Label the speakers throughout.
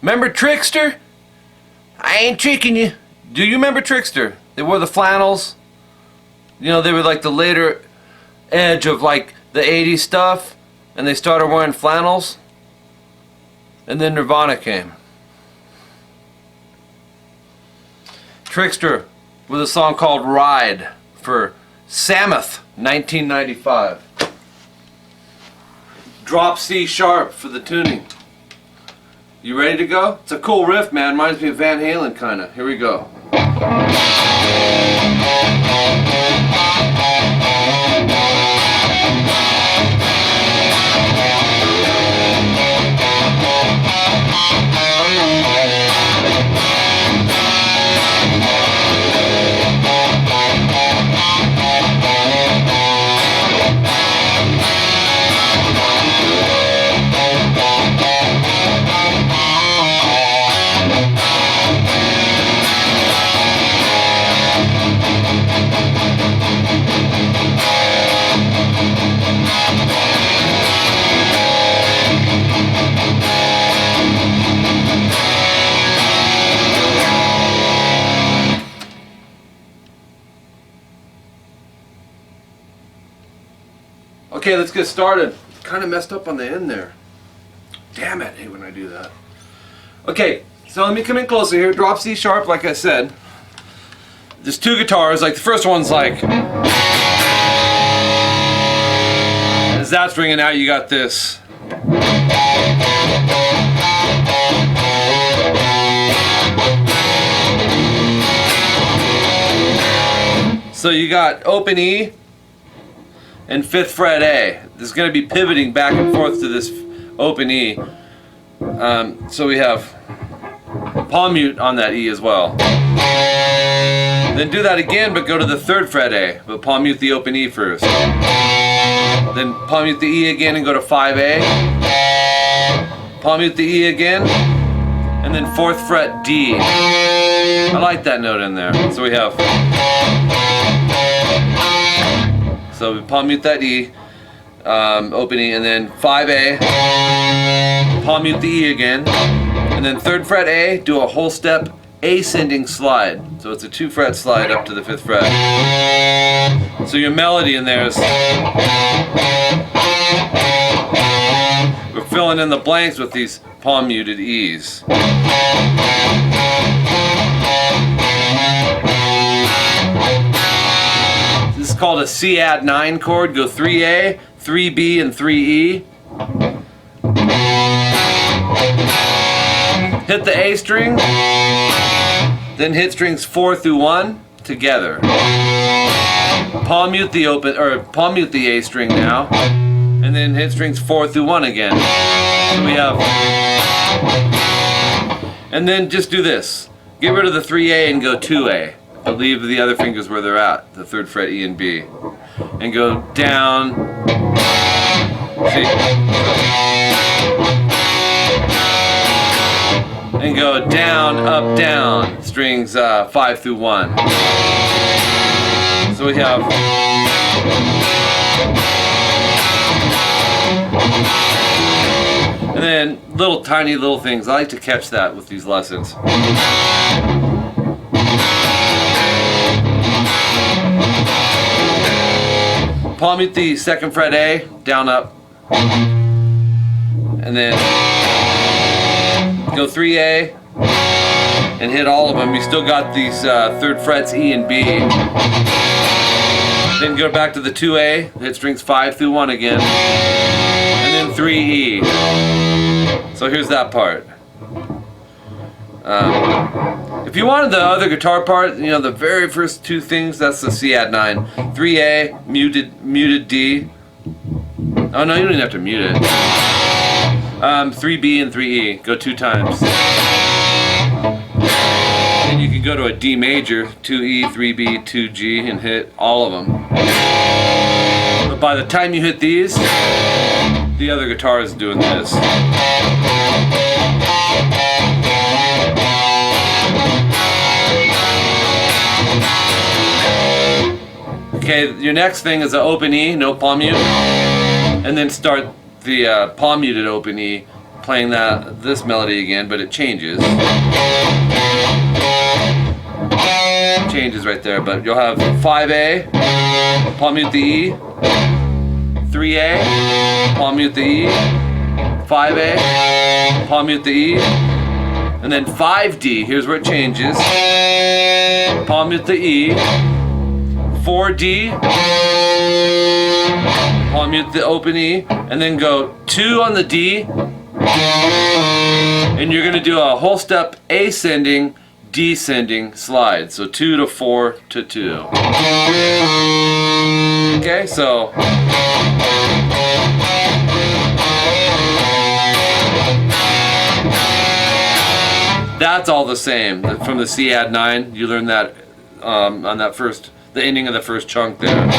Speaker 1: Remember TRIXTER? I ain't tricking you. Do you remember TRIXTER? They wore the flannels. You know, they were like the later edge of like the 80s stuff, and they started wearing flannels. And then Nirvana came. TRIXTER with a song called Ride for Mammoth 1995. Drop C sharp for the tuning. You ready to go? It's a cool riff, man. Reminds me of Van Halen kinda. Here we go. Okay, let's get started. Kind of messed up on the end there. Damn it, I hate when I do that. Okay, so let me come in closer here. Drop C sharp, like I said. There's two guitars. Like the first one's like, as that's ringing out, you got this. So you got open E and 5th fret A. This is going to be pivoting back and forth to this open E. So we have palm mute on that E as well. Then do that again, but go to the 3rd fret A, but palm mute the open E first. Then palm mute the E again and go to 5A. Palm mute the E again, and then 4th fret D. I like that note in there. So we have. So we palm mute that E, open E, and then 5A, palm mute the E again, and then 3rd fret A, do a whole step ascending slide. So it's a 2 fret slide up to the 5th fret. So your melody in there is, we're filling in the blanks with these palm muted E's. This is called a C add 9 chord. Go 3A, 3B, and 3E. Hit the A string, then hit strings 4 through 1 together. Palm mute the palm mute the A string now, and then hit strings 4 through 1 again. So we have, and then just do this. Get rid of the 3A and go 2A. But leave the other fingers where they're at, the 3rd fret E and B. And go down. See? And go down, up, down. Strings 5 through 1. So we have. And then little tiny little things. I like to catch that with these lessons. Palm mute the 2nd fret A, down, up, and then go 3A and hit all of them. You still got these 3rd frets E and B. Then go back to the 2A, hit strings 5 through 1 again, and then 3E. So here's that part. If you wanted the other guitar part, you know, the very first two things, that's the C add 9. 3A, muted D. Oh no, you don't even have to mute it. 3B and 3E, go 2 times. And you can go to a D major, 2E, 3B, 2G, and hit all of them. But by the time you hit these, the other guitar is doing this. Okay, your next thing is an open E, no palm mute, and then start the palm muted open E playing this melody again, but it changes. Changes right there, but you'll have 5A, palm mute the E, 3A, palm mute the E, 5A, palm mute the E, and then 5D, here's where it changes. Palm mute the E, 4D, palm mute the open E, and then go 2 on the D, and you're going to do a whole step ascending, descending slide. So 2 to 4 to 2. Okay, so that's all the same. From the C add 9, you learn that on that the ending of the first chunk there.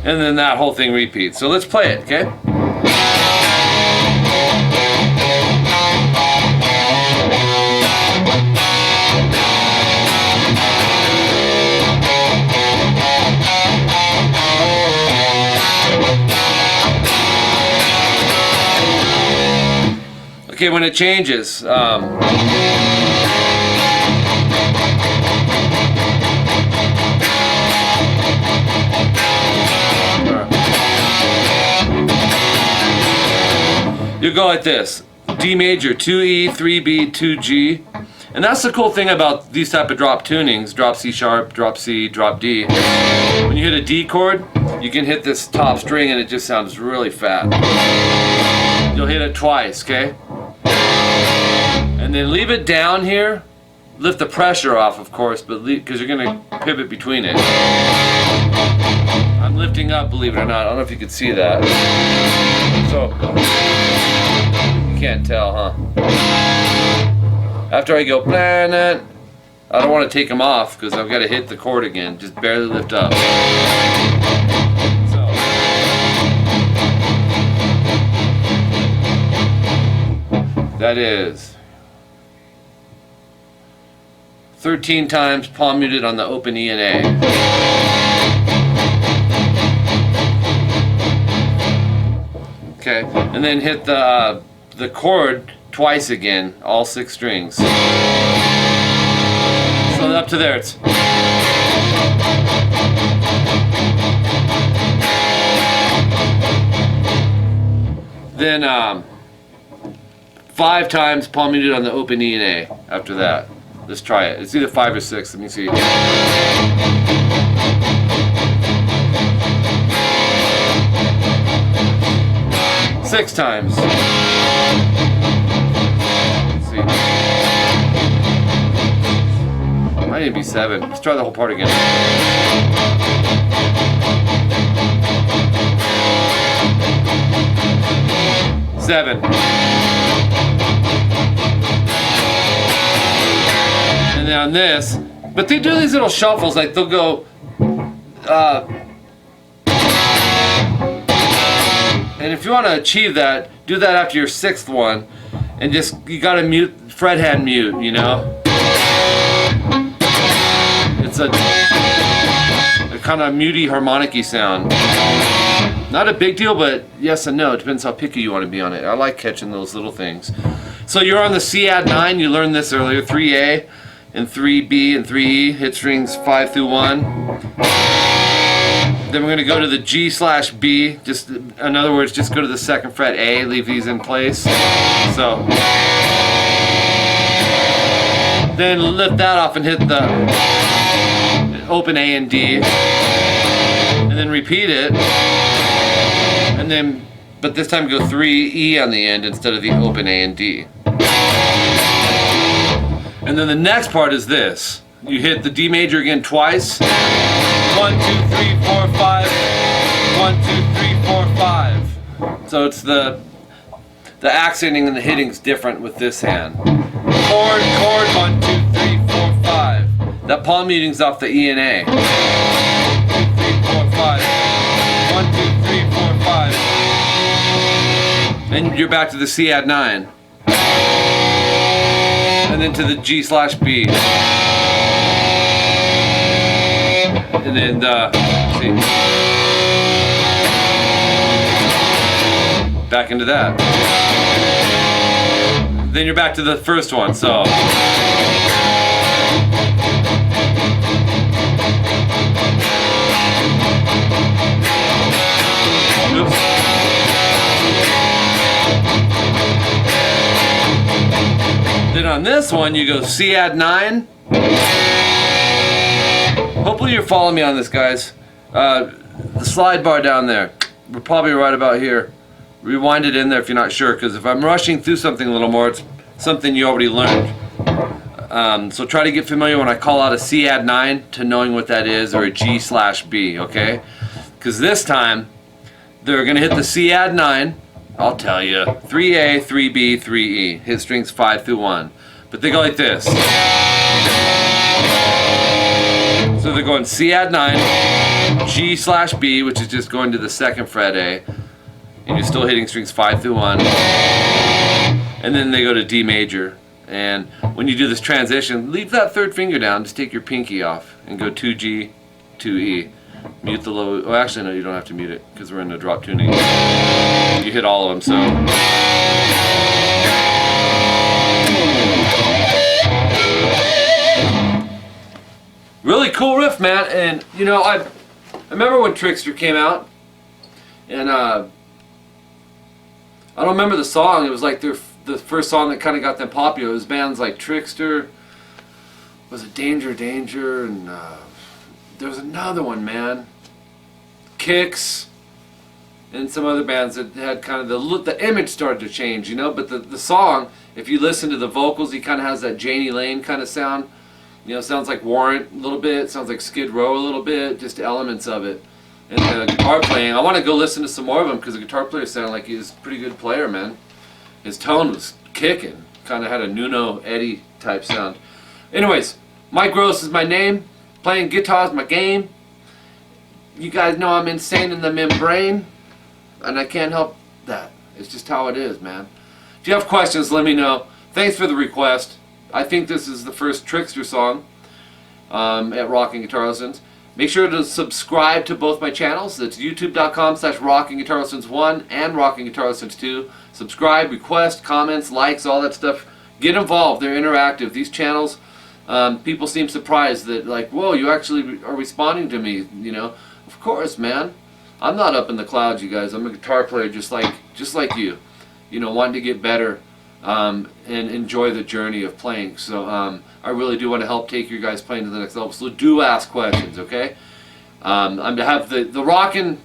Speaker 1: And then that whole thing repeats. So let's play it, okay? Okay, when it changes, you go like this: D major, 2E, 3B, 2G. And that's the cool thing about these type of drop tunings: drop C sharp, drop C, drop D. When you hit a D chord, you can hit this top string and it just sounds really fat. You'll hit it twice, okay? And then leave it down here. Lift the pressure off, of course, but because you're gonna pivot between it. I'm lifting up, believe it or not. I don't know if you can see that. So you can't tell, huh? After I go planet, I don't want to take them off because I've got to hit the chord again. Just barely lift up. So that is 13 times palm muted on the open E and A. Okay, and then hit the chord twice again, all 6 strings. So up to there, it's then 5 times palm muted on the open E and A after that. Let's try it. It's either 5 or 6. Let me see. 6 times. Let's see. Might even be 7. Let's try the whole part again. Seven. And then on this, but they do these little shuffles, like they'll go and if you want to achieve that, do that after your 6th one, and just, you gotta mute, fret hand mute, you know? It's a kind of mutey harmonic-y sound. Not a big deal, but yes and no. It depends how picky you want to be on it. I like catching those little things. So you're on the C add 9, you learned this earlier, 3A and 3B and 3E, hit strings 5 through 1. Then we're going to go to the G/B, just in other words, just go to the 2nd fret A, leave these in place. So then lift that off and hit the open A and D, and then repeat it, and then, but this time go 3E on the end instead of the open A and D. And then the next part is this: you hit the D major again twice. 1, 2, 3, 4, 5. 1, 2, 3, 4, 5. So it's the accenting and the hitting's different with this hand. Chord, 1, 2, 3, 4, 5. That palm muting's off the E and A. 1, 2, 3, 4, 5. 1, 2, 3, 4, 5. And you're back to the C add 9. And then to the G/B. And then see. back into that. Then you're back to the first one, so. Oops. Then on this one, you go C add 9. Hopefully you're following me on this, guys. The slide bar down there, we're probably right about here. Rewind it in there if you're not sure, because if I'm rushing through something a little more, it's something you already learned. So try to get familiar when I call out a C add 9 to knowing what that is, or a G/B, okay? Because this time, they're going to hit the C add 9, I'll tell you, 3A, 3B, 3E, hit strings 5 through 1. But they go like this. So they're going C add 9, G/B, which is just going to the 2nd fret A, and you're still hitting strings 5 through 1, and then they go to D major. And when you do this transition, leave that 3rd finger down, just take your pinky off and go 2G, 2E. Mute the low, oh actually no, you don't have to mute it because we're in a drop tuning. You hit all of them, so. Really cool riff, man. And you know, I remember when TRIXTER came out, and I don't remember the song. It was like the first song that kind of got them popular. It was bands like TRIXTER, was it Danger, and there was another one, man, Kicks, and some other bands that had kind of the image started to change, you know. But the song, if you listen to the vocals, he kind of has that Janie Lane kind of sound. You know, sounds like Warrant a little bit, sounds like Skid Row a little bit, just elements of it. And the guitar playing, I want to go listen to some more of them because the guitar player sounded like he was a pretty good player, man. His tone was kicking, kind of had a Nuno Eddie type sound. Anyways, Mike Gross is my name, playing guitar is my game. You guys know I'm insane in the membrane, and I can't help that. It's just how it is, man. If you have questions, let me know. Thanks for the request. I think this is the first TRIXTER song at Rocking Guitar Lessons. Make sure to subscribe to both my channels. That's youtube.com/rockinguitarlessons1 and rockinguitarlessons2. Subscribe, request, comments, likes, all that stuff. Get involved. They're interactive. These channels, people seem surprised that, like, whoa, you actually are responding to me, you know. Of course, man. I'm not up in the clouds, you guys. I'm a guitar player just like you. You know, wanting to get better. And enjoy the journey of playing. So I really do want to help take your guys playing to the next level. So do ask questions, okay? I'm to have the Rockin'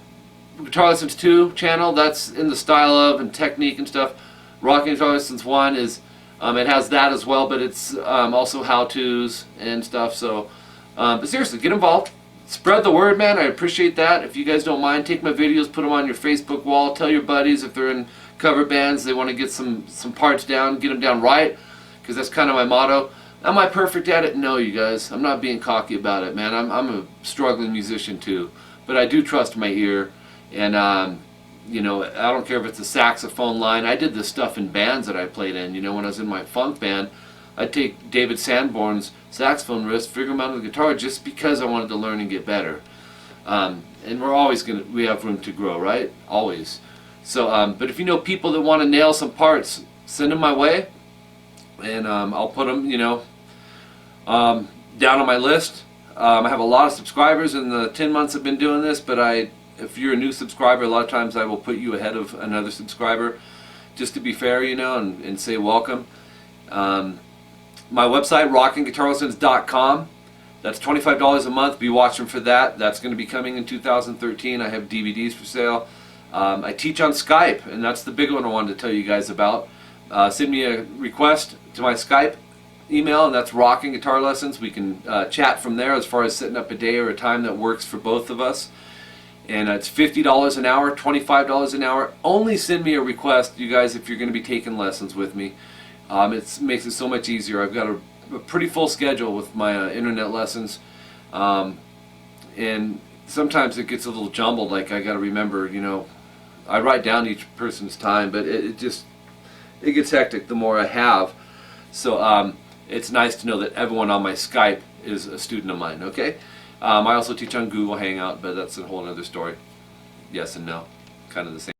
Speaker 1: Guitar Lessons 2 channel. That's in the style of and technique and stuff. Rocking Guitar Lessons 1 is it has that as well, but it's also how-tos and stuff. So, but seriously, get involved. Spread the word, man. I appreciate that. If you guys don't mind, take my videos, put them on your Facebook wall. Tell your buddies if they're in cover bands, they want to get some parts down, get them down right, because that's kind of my motto. Am I perfect at it? No, you guys. I'm not being cocky about it, man. I'm a struggling musician too, but I do trust my ear, and you know, I don't care if it's a saxophone line. I did this stuff in bands that I played in. You know, when I was in my funk band, I'd take David Sanborn's saxophone riffs, figure them out on the guitar, just because I wanted to learn and get better. And we have room to grow, right? Always. So, but if you know people that want to nail some parts, send them my way, and I'll put them, you know, down on my list. I have a lot of subscribers in the 10 months I've been doing this, but if you're a new subscriber, a lot of times I will put you ahead of another subscriber, just to be fair, you know, and say welcome. My website, rockinguitarlessons.com. That's $25 a month. Be watching for that. That's going to be coming in 2013. I have DVDs for sale. I teach on Skype, and that's the big one I wanted to tell you guys about. Send me a request to my Skype email, and that's Rocking Guitar Lessons. We can chat from there as far as setting up a day or a time that works for both of us. And it's $50 an hour, $25 an hour. Only send me a request, you guys, if you're going to be taking lessons with me. It makes it so much easier. I've got a pretty full schedule with my internet lessons, and sometimes it gets a little jumbled. Like I got to remember, you know, I write down each person's time, but it gets hectic the more I have. So it's nice to know that everyone on my Skype is a student of mine. Okay, I also teach on Google Hangout, but that's a whole other story. Yes and no, kind of the same.